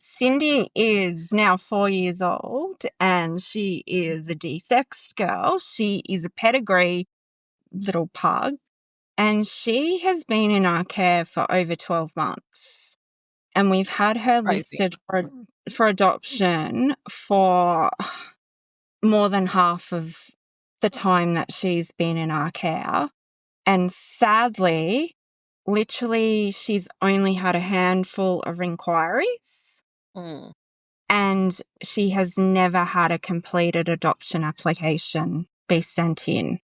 Cindy is now 4 years old and she is a de-sexed girl. She is a pedigree little pug and she has been in our care for over 12 months. And we've had her Crazy. listed for adoption for more than half of the time that she's been in our care. And sadly, literally, she's only had a handful of inquiries. And she has never had a completed adoption application be sent in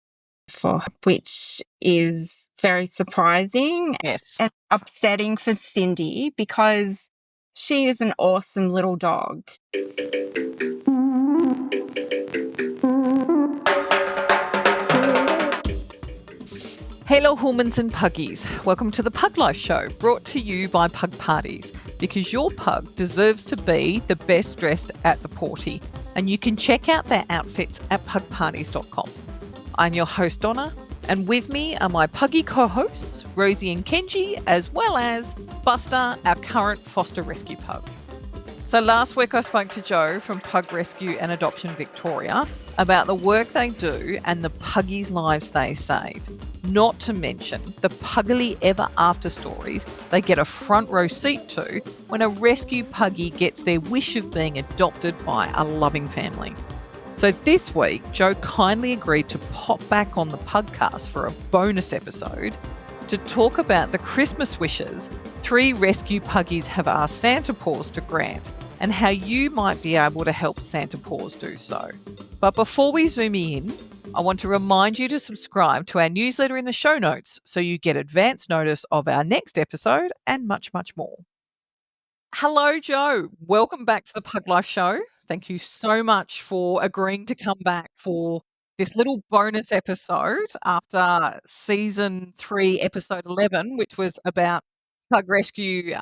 for her, which is very surprising Yes. and upsetting for Cindy because she is an awesome little dog. Hello, humans and puggies. Welcome to the Pug Life Show, brought to you by Pug Parties, because your pug deserves to be the best dressed at the party, and you can check out their outfits at pugparties.com. I'm your host, Donna, and with me are my puggy co-hosts, Rosie and Kenji, as well as Buster, our current foster rescue pug. So last week I spoke to Joe from Pug Rescue and Adoption Victoria about the work they do and the puggies' lives they save. Not to mention the puggily ever after stories they get a front row seat to when a rescue puggy gets their wish of being adopted by a loving family. So this week, Joe kindly agreed to pop back on the PUGCAST for a bonus episode to talk about the Christmas wishes 3 rescue puggies have asked SantaPaws to grant and how you might be able to help SantaPaws do so. But before we zoom in, I want to remind you to subscribe to our newsletter in the show notes so you get advance notice of our next episode and much, much more. Hello, Joe. Welcome back to the Pug Life Show. Thank you so much for agreeing to come back for this little bonus episode after season 3, episode 11, which was about Pug Rescue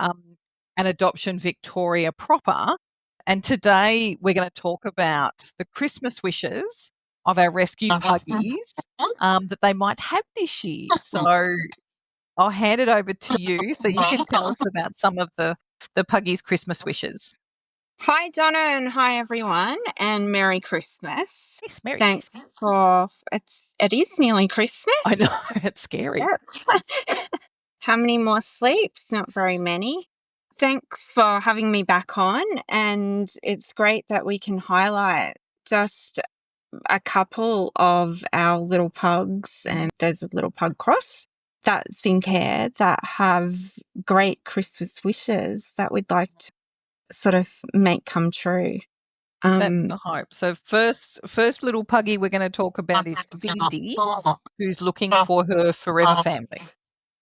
and Adoption Victoria proper. And today we're going to talk about the Christmas wishes of our rescue puggies that they might have this year. So I'll hand it over to you so you can tell us about some of the puggies' Christmas wishes. Hi, Donna, and hi, everyone, and Merry Christmas. Yes, Merry Thanks Christmas. for it is nearly Christmas. I know, it's scary. Yep. How many more sleeps? Not very many. Thanks for having me back on, and it's great that we can highlight just a couple of our little pugs, and there's a little pug cross that's in care that have great Christmas wishes that we'd like to sort of make come true. That's the hope. So first little puggy we're going to talk about is Cindy, who's looking for her forever family.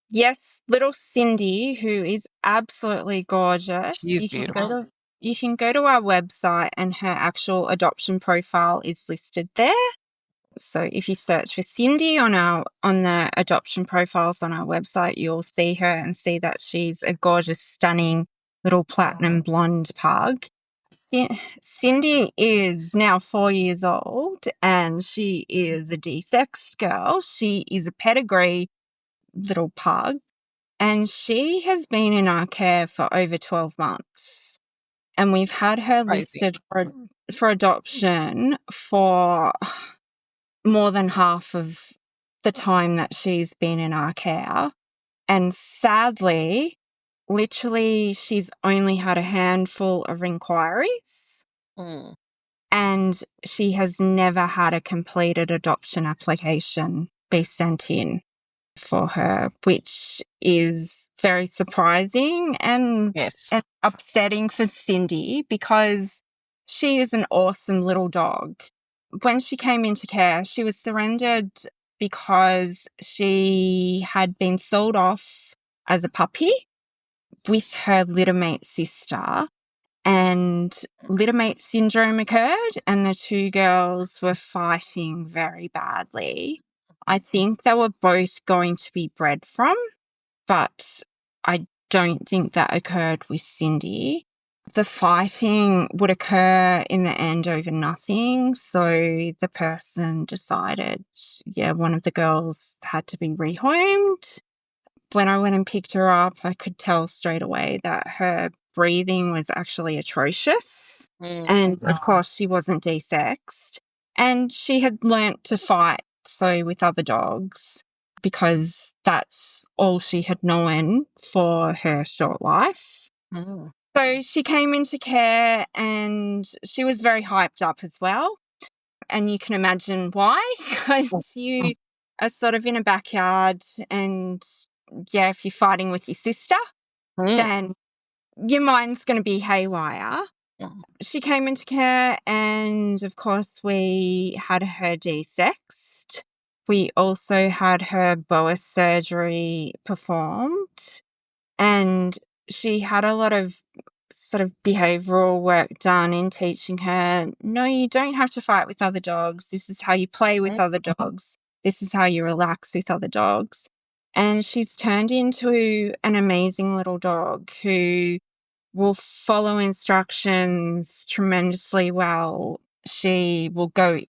Yes, little Cindy, who is absolutely gorgeous. She is beautiful. You can go to our website and her actual adoption profile is listed there. So if you search for Cindy on the adoption profiles on our website, you'll see her and see that she's a gorgeous, stunning little platinum blonde pug. Cindy is now 4 years old and she is a de-sexed girl. She is a pedigree little pug and she has been in our care for over 12 months. And we've had her listed for adoption for more than half of the time that she's been in our care. And sadly, literally, she's only had a handful of inquiries. And she has never had a completed adoption application be sent in for her, which is very surprising and upsetting for Cindy because she is an awesome little dog. When she came into care, she was surrendered because she had been sold off as a puppy with her littermate sister, and littermate syndrome occurred and the 2 girls were fighting very badly. I think they were both going to be bred from, but I don't think that occurred with Cindy. The fighting would occur in the end over nothing, so the person decided, one of the girls had to be rehomed. When I went and picked her up, I could tell straight away that her breathing was actually atrocious. Mm. And of course, she wasn't desexed. And she had learnt to fight with other dogs because that's all she had known for her short life. Mm. So she came into care and she was very hyped up as well. And you can imagine why, because you are sort of in a backyard and, yeah, if you're fighting with your sister, Mm. then your mind's going to be haywire. Mm. She came into care and, of course, we had her desexed. We also had her boa surgery performed, and she had a lot of sort of behavioral work done in teaching her, no, you don't have to fight with other dogs. This is how you play with other dogs. This is how you relax with other dogs. And she's turned into an amazing little dog who will follow instructions tremendously well. She will go,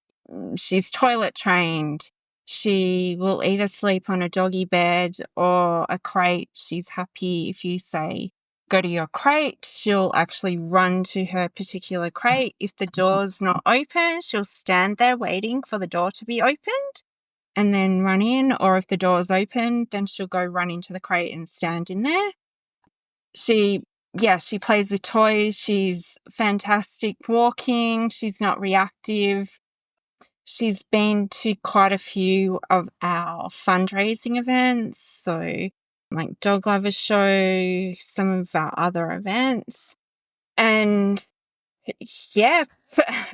she's toilet trained. She will either sleep on a doggy bed or a crate. She's happy if you say, go to your crate. She'll actually run to her particular crate. If the door's not open, she'll stand there waiting for the door to be opened and then run in. Or if the door's open, then she'll go run into the crate and stand in there. She plays with toys. She's fantastic walking. She's not reactive. She's been to quite a few of our fundraising events, so like Dog Lovers Show, some of our other events. And yeah,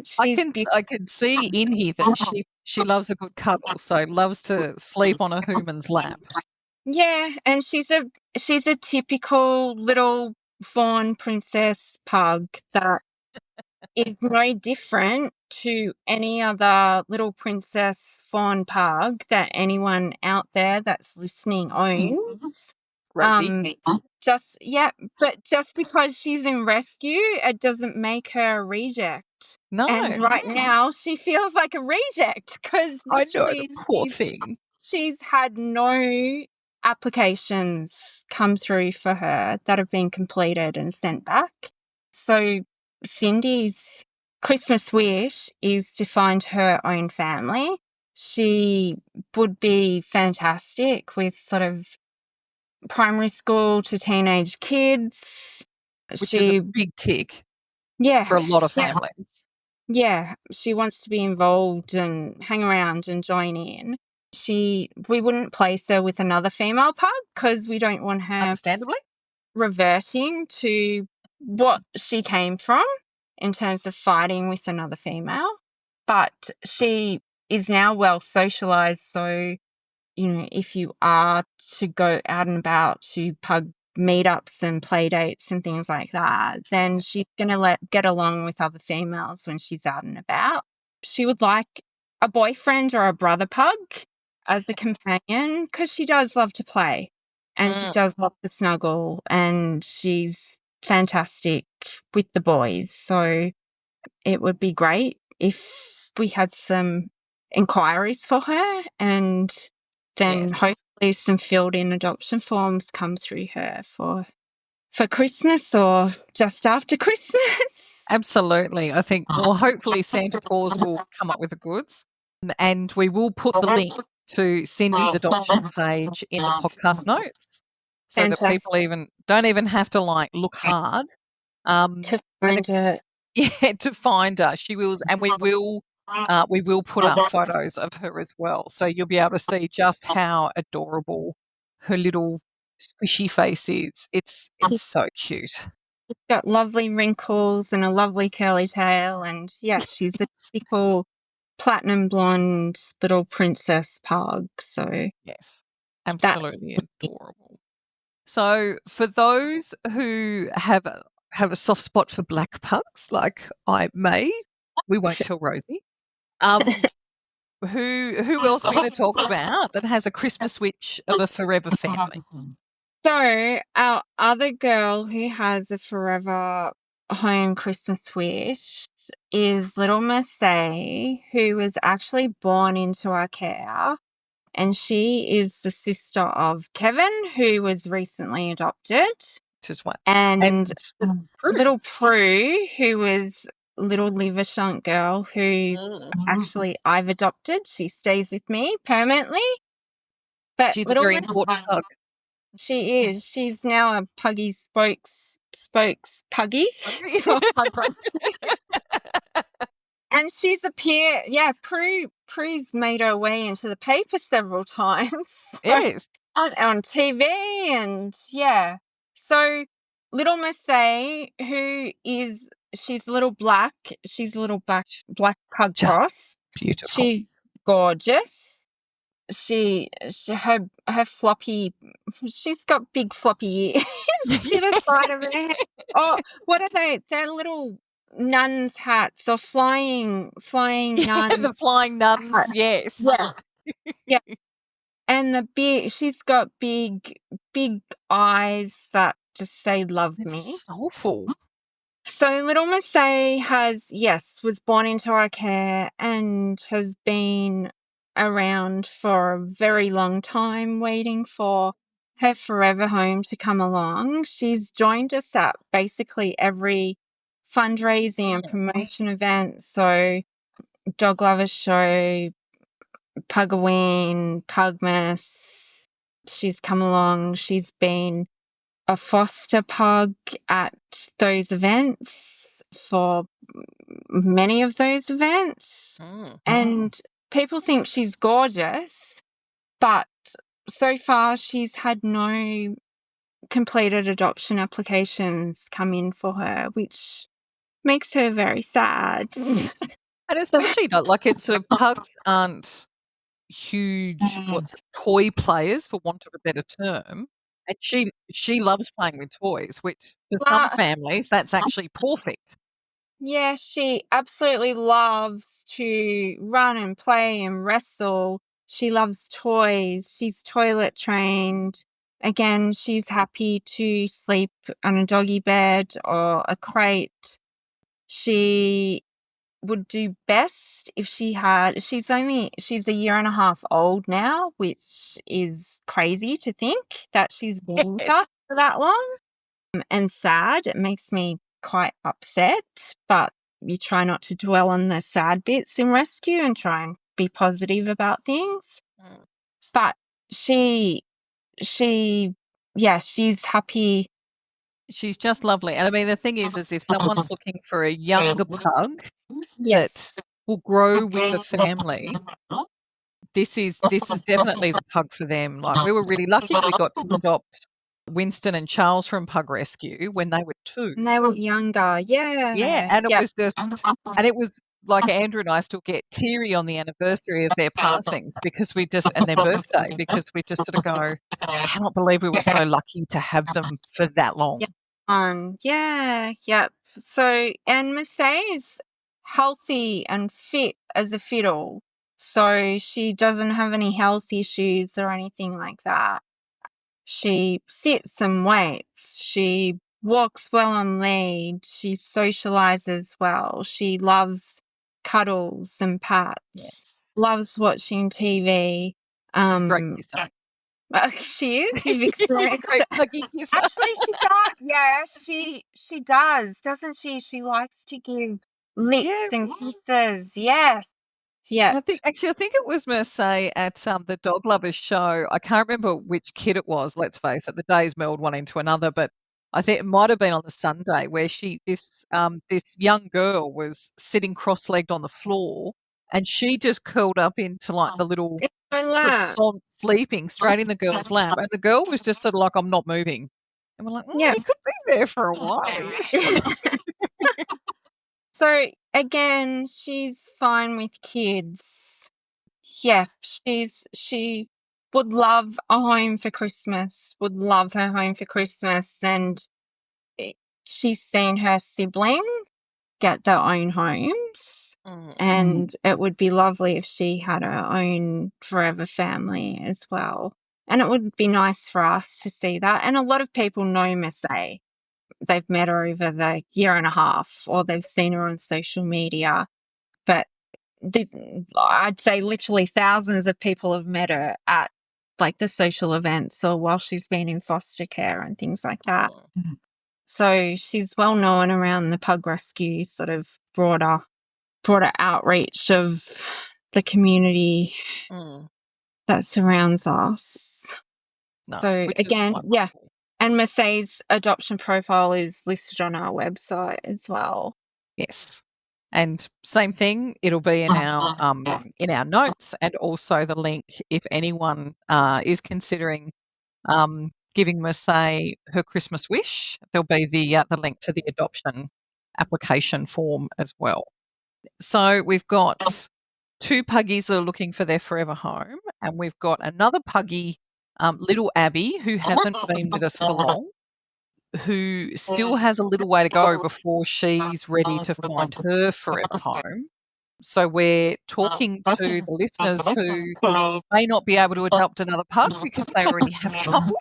she's I can see in here that she loves a good cuddle, so loves to sleep on a human's lap. yeah, and she's a typical little fawn princess pug that is no different to any other little princess fawn pug that anyone out there that's listening owns. Rosie. Just yeah, but just because she's in rescue, it doesn't make her a reject. No, And right now, she feels like a reject because I know, the literally poor thing. she's had no applications come through for her that have been completed and sent back. So Cindy's Christmas wish is to find her own family. She would be fantastic with sort of primary school to teenage kids. Which is a She, big tick for a yeah, lot of families. yeah, she wants to be involved and hang around and join in. We wouldn't place her with another female pug because we don't want her Understandably. reverting to what she came from in terms of fighting with another female. But she is now well socialized, so if you are to go out and about to pug meetups and play dates and things like that, then she's going to get along with other females when she's out and about. She would like a boyfriend or a brother pug as a companion because she does love to play and she does love to snuggle and she's fantastic with the boys. So it would be great if we had some inquiries for her and then Yes. hopefully some filled in adoption forms come through her for Christmas or just after Christmas. Absolutely. I think, well, hopefully SantaPaws will come up with the goods, and we will put the link to Cindy's adoption page in the podcast notes so that Fantastic people don't even have to look hard. to And find her. yeah, to find her. She will, and we will put up photos of her as well. So you'll be able to see just how adorable her little squishy face is. It's so cute. She's got lovely wrinkles and a lovely curly tail, and yeah, she's a typical platinum blonde little princess pug. So Yes, that absolutely adorable. So for those who have a soft spot for black pugs, like I may, we won't tell Rosie. Um, who else are we going to talk about that has a Christmas wish of a forever family? So our other girl who has a forever home Christmas wish is little Mercay, who was actually born into our care. And she is the sister of Kevin, who was recently adopted. Just one. And Prue. little Prue, who was little liver shunt girl, who actually I've adopted. She stays with me permanently. But She's a little very Miss, important pug. she is. She's now a Puggie spokes Puggie for Pug Rescue. And she's appeared, Prue's made her way into the paper several times. Yes. On TV, and yeah. So little Mercay, she's a little black, black pug Just cross. beautiful. She's gorgeous. Her floppy, she's got big floppy ears to the side of her head. Oh, what are they? They're little nuns' hats or flying nun. The flying nuns, hat. yes. Yeah. And she's got big eyes that just say love me. It's soulful. So little Mercay was born into our care and has been around for a very long time waiting for her forever home to come along. She's joined us at basically every fundraising and promotion event. So Dog Lovers Show, Pugaween, Pugmas. She's come along. She's been a foster pug at those events for many of those events. And people think she's gorgeous, but so far she's had no completed adoption applications come in for her, which makes her very sad. And especially like it's sort of pugs aren't huge toy players, for want of a better term. And she loves playing with toys, which for some families that's actually perfect. Yeah, she absolutely loves to run and play and wrestle. She loves toys. She's toilet trained. Again, she's happy to sleep on a doggy bed or a crate. She would do best if she's a year and a half old now, which is crazy to think that she's been with us for that long, and sad. It makes me quite upset, but you try not to dwell on the sad bits in rescue and try and be positive about things. But she's happy. She's just lovely. And I mean, the thing is if someone's looking for a younger pug that will grow with the family, this is definitely the pug for them. Like, we were really lucky we got to adopt Winston and Charles from Pug Rescue when they were 2. And they were younger, yeah. Yeah, and it was just, and it was like Andrew and I still get teary on the anniversary of their passings and their birthday, because we just sort of go, I cannot believe we were so lucky to have them for that long. Yep. So, and Mercay is healthy and fit as a fiddle. So she doesn't have any health issues or anything like that. She sits and waits. She walks well on lead. She socializes well. She loves cuddles and pats. Yes. Loves watching TV. She's a great kisser. She is. You've experienced Great it. puggy kisser. Actually, she does. Yeah, she does, doesn't she? She likes to give licks and kisses. Yes. Yeah. I think it was Mercay at the Dog Lovers Show. I can't remember which kid it was. Let's face it, the days meld one into another. But I think it might have been on the Sunday where this young girl was sitting cross-legged on the floor, and she just curled up into like the little croissant, sleeping straight in the girl's lap, and the girl was just sort of like, "I'm not moving," and we're like, "He could be there for a while." So again, she's fine with kids. Yeah, she would love a home for Christmas. Would love her home for Christmas, and she's seen her sibling get their own homes, and it would be lovely if she had her own forever family as well. And it would be nice for us to see that. And a lot of people know Mercay. They've met her over the year and a half, or they've seen her on social media. But I'd say literally thousands of people have met her at like the social events or while she's been in foster care and things like that. So she's well known around the pug rescue sort of broader outreach of the community that surrounds us. No, So which is again, wonderful. yeah. And Mercay's adoption profile is listed on our website as well. Yes. And same thing, it'll be in our notes, and also the link if anyone is considering giving Mercay her Christmas wish. There'll be the link to the adoption application form as well. So we've got 2 puggies that are looking for their forever home, and we've got another puggy, little Abby, who hasn't been with us for long, who still has a little way to go before she's ready to find her forever home. So we're talking to the listeners who may not be able to adopt another pug because they already have a couple,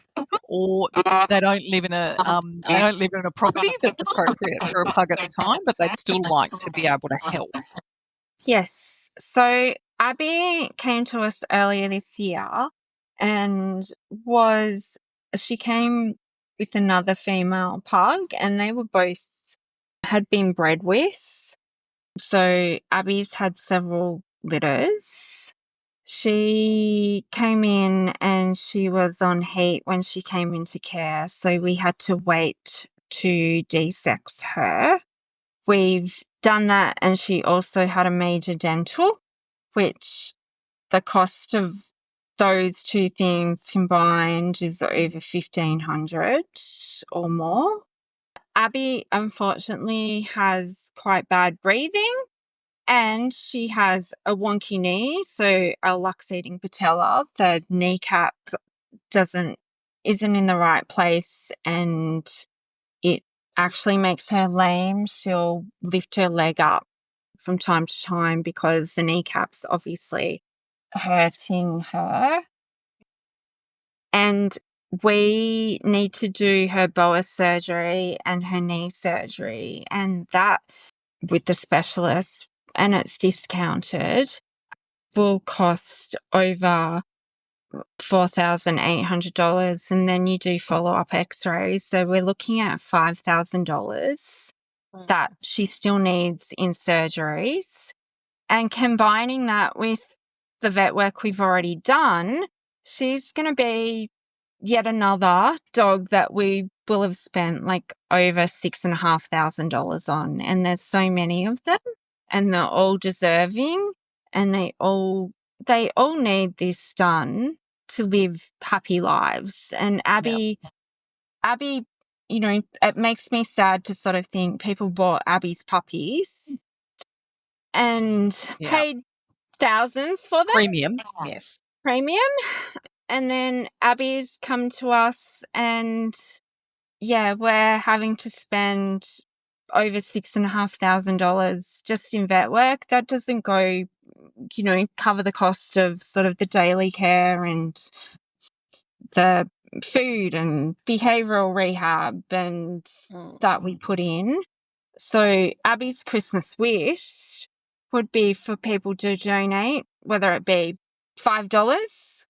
or they don't live in a property that's appropriate for a pug at the time, but they'd still like to be able to help. Yes. So Abby came to us earlier this year and she came with another female pug, and they were both had been bred with. So Abby's had several litters. She came in and she was on heat when she came into care, so we had to wait to desex her. We've done that, and she also had a major dental, which the cost of those two things combined is over $1,500 or more. Abby, unfortunately, has quite bad breathing, and she has a wonky knee, so a luxating patella. The kneecap isn't in the right place, and it actually makes her lame. She'll lift her leg up from time to time because the kneecap's obviously hurting her. And we need to do her boa surgery and her knee surgery, and that with the specialist, and it's discounted, will cost over $4,800, and then you do follow-up x-rays. So we're looking at $5,000 that she still needs in surgeries. And combining that with the vet work we've already done, she's going to be yet another dog that we will have spent like over $6,500 on. And there's so many of them, and they're all deserving, and they all need this done to live happy lives. And Abby, it makes me sad to sort of think people bought Abby's puppies and paid thousands for them. Premium, yes. Premium. And then Abby's come to us, and we're having to spend over $6,500 just in vet work. That doesn't go, cover the cost of sort of the daily care and the food and behavioral rehab and that we put in. So Abby's Christmas wish would be for people to donate, whether it be $5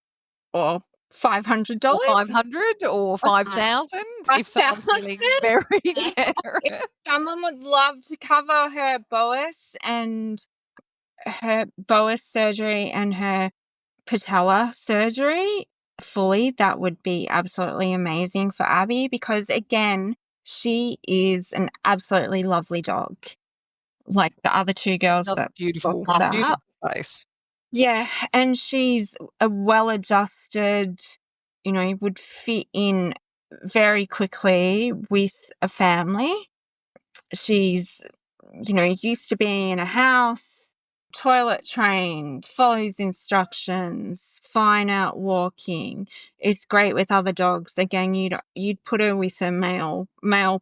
or $500 or 500 or 5,000 if someone's feeling very generous. If someone would love to cover her boas surgery and her patella surgery fully, that would be absolutely amazing for Abby, because again, she is an absolutely lovely dog, like the other two girls that Beautiful face. Yeah, and she's a well-adjusted, would fit in very quickly with a family. She's, used to being in a house, toilet trained, follows instructions, fine out walking, is great with other dogs. Again, you'd put her with a male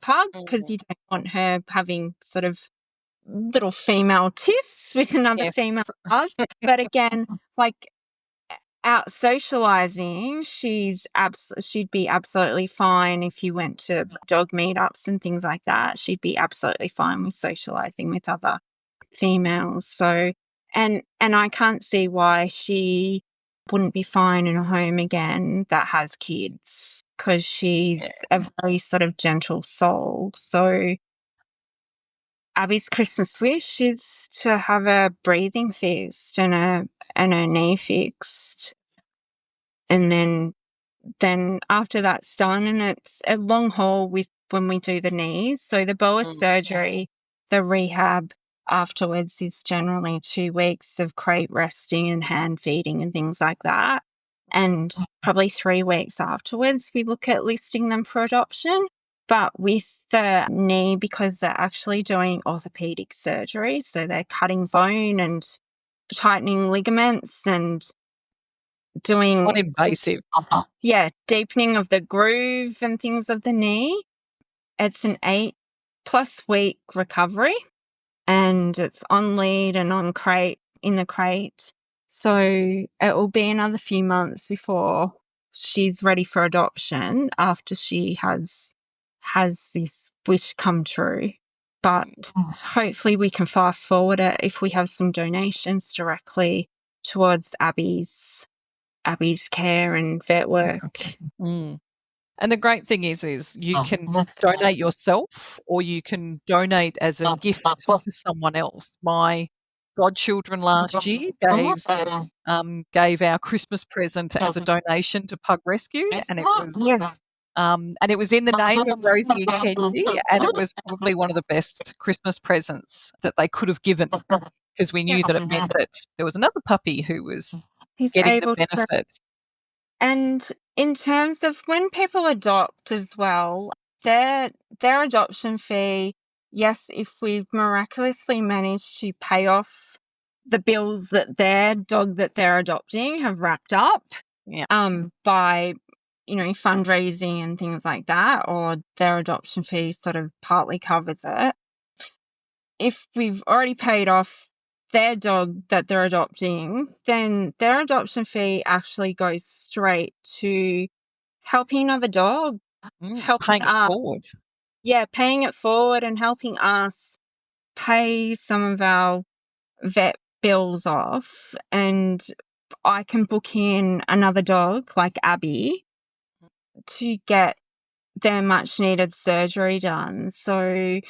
pug because you don't want her having sort of little female tiffs with another female pug. But again, like out socializing, she'd be absolutely fine if you went to dog meetups and things like that. She'd be absolutely fine with socializing with other females. So, and I can't see why she wouldn't be fine in a home again that has kids because she's a very sort of gentle soul. So Abby's Christmas wish is to have a breathing fixed and a knee fixed. And then after that's done, and it's a long haul with when we do the knees. So the boa surgery, the rehab afterwards is generally 2 weeks of crate resting and hand feeding and things like that. And probably 3 weeks afterwards, we look at listing them for adoption. But with the knee, because they're actually doing orthopedic surgery, so they're cutting bone and tightening ligaments and doing Non-invasive. deepening of the groove and things of the knee. It's an 8+ week recovery, and it's on lead and on crate, in the crate. So it will be another few months before she's ready for adoption after she has this wish come true. But hopefully we can fast forward it if we have some donations directly towards Abby's care and vet work. And the great thing is you can donate yourself, or you can donate as a gift to someone else. My godchildren last year gave our Christmas present as a donation to Pug Rescue, and it was in the name of Rosie and Kenji, and it was probably one of the best Christmas presents that they could have given, because we knew that it meant that there was another puppy who was He's getting the able to. benefit. And in terms of when people adopt as well, their adoption fee, yes, if we've miraculously managed to pay off the bills that their dog that they're adopting have racked up, by fundraising and things like that, or their adoption fee sort of partly covers it. If we've already paid off their dog that they're adopting, then their adoption fee actually goes straight to helping another dog, Paying it forward. Yeah, paying it forward and helping us pay some of our vet bills off. And I can book in another dog like Abby to get their much needed surgery done. So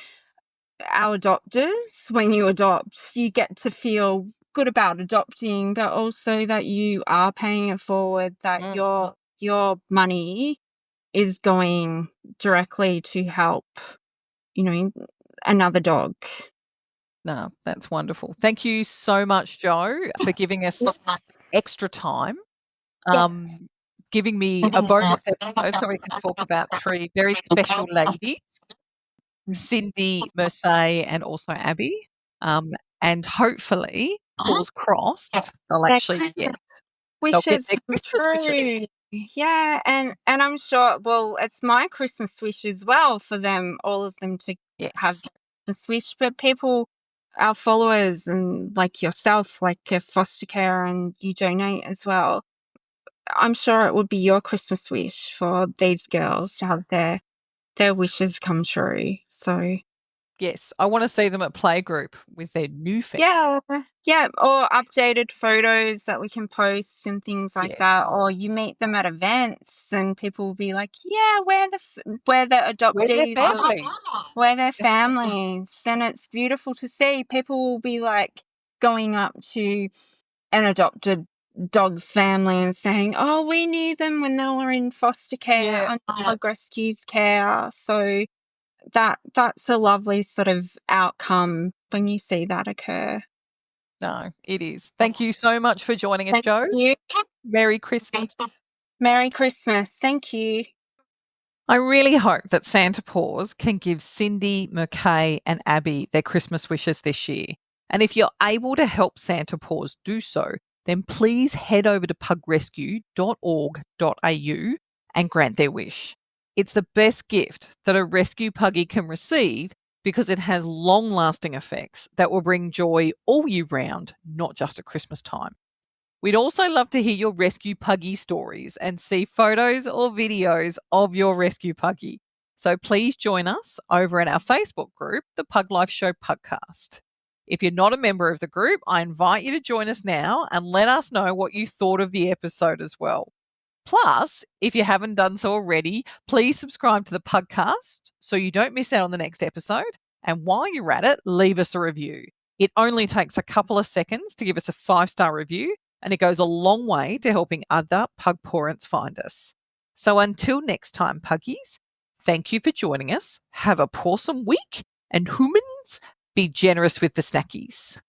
our adopters, when you adopt, you get to feel good about adopting, but also that you are paying it forward, that your money is going directly to help, another dog. No, that's wonderful. Thank you so much, Jo, for giving us extra time, giving me a bonus episode so we can talk about 3 very special ladies, Cindy, Mercay, and also Abby. And hopefully, paws crossed, they'll actually get Wishes their Christmas wishes. Yeah, and I'm sure, well, it's my Christmas wish as well for them, all of them, to have a wish. But people, our followers, and like yourself, like a foster care, and you donate as well, I'm sure it would be your Christmas wish for these girls to have their wishes come true. So yes, I want to see them at playgroup with their new family. Yeah, or updated photos that we can post and things like that. Or you meet them at events and people will be like, yeah, we're the adoptees, we're their families. And it's beautiful to see. People will be like going up to an adopted dog's family and saying, oh, we knew them when they were in foster care, under Pug Rescue's care. So that's a lovely sort of outcome when you see that occur. No, it is. Thank you so much for joining us, Jo. Thank you. Merry Christmas. Merry Christmas. Thank you. I really hope that SantaPaws can give Cindy, Mercay, and Abby their Christmas wishes this year. And if you're able to help SantaPaws do so, then please head over to pugrescue.org.au and grant their wish. It's the best gift that a rescue puggy can receive because it has long-lasting effects that will bring joy all year round, not just at Christmas time. We'd also love to hear your rescue puggy stories and see photos or videos of your rescue puggy. So please join us over in our Facebook group, the Pug Life Show Pugcast. If you're not a member of the group, I invite you to join us now and let us know what you thought of the episode as well. Plus, if you haven't done so already, please subscribe to the PUGCAST so you don't miss out on the next episode. And while you're at it, leave us a review. It only takes a couple of seconds to give us a 5-star review, and it goes a long way to helping other pug parents find us. So until next time, puggies, thank you for joining us. Have a pawsome week, and humans, be generous with the snackies.